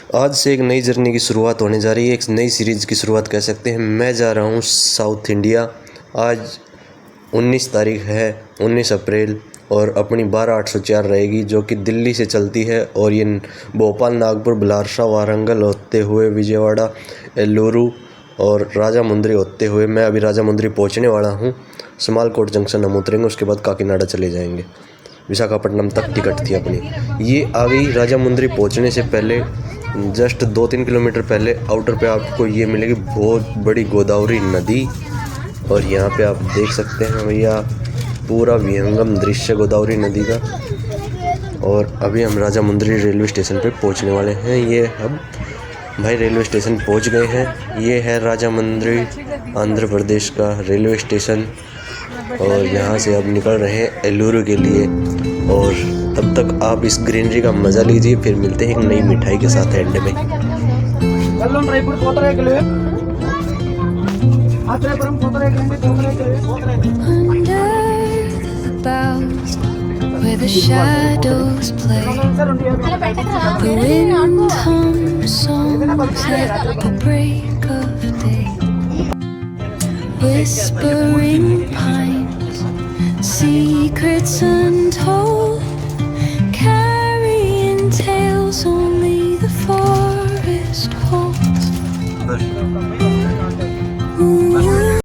आज से एक नई जर्नी की शुरुआत होने जा रही है, एक नई सीरीज़ की शुरुआत कह सकते हैं। मैं जा रहा हूँ साउथ इंडिया। आज 19 तारीख है, 19 अप्रैल, और अपनी 12804 रहेगी जो कि दिल्ली से चलती है और ये भोपाल, नागपुर, बिलारसा, वारंगल होते हुए विजयवाड़ा, एल्लूरू और राजामुंद्री होते हुए मैं अभी राजामुंद्री पहुँचने वाला हूँ। स्मालकोट जंक्शन हम उतरेंगे, उसके बाद काकीनाडा चले जाएंगे। विशाखापट्टनम तक टिकट थी अपनी। ये आ गई। राजामुंद्री पहुँचने से पहले जस्ट 2-3 किलोमीटर पहले आउटर पे आपको ये मिलेगी बहुत बड़ी गोदावरी नदी, और यहाँ पे आप देख सकते हैं भैया पूरा विहंगम दृश्य गोदावरी नदी का। और अभी हम राजामुंद्री रेलवे स्टेशन पे पहुँचने वाले हैं। ये अब भाई रेलवे स्टेशन पहुँच गए हैं। ये है राजामुंद्री आंध्र प्रदेश का रेलवे स्टेशन, और यहाँ से अब निकल रहे हैं एल्लूरू के लिए। और तब तक आप इस ग्रीनरी का मज़ा लीजिए, फिर मिलते हैं एक नई मिठाई के साथ एंड में। Where the shadows play, the wind hums songs at the break of day, whispering pines, secrets untold.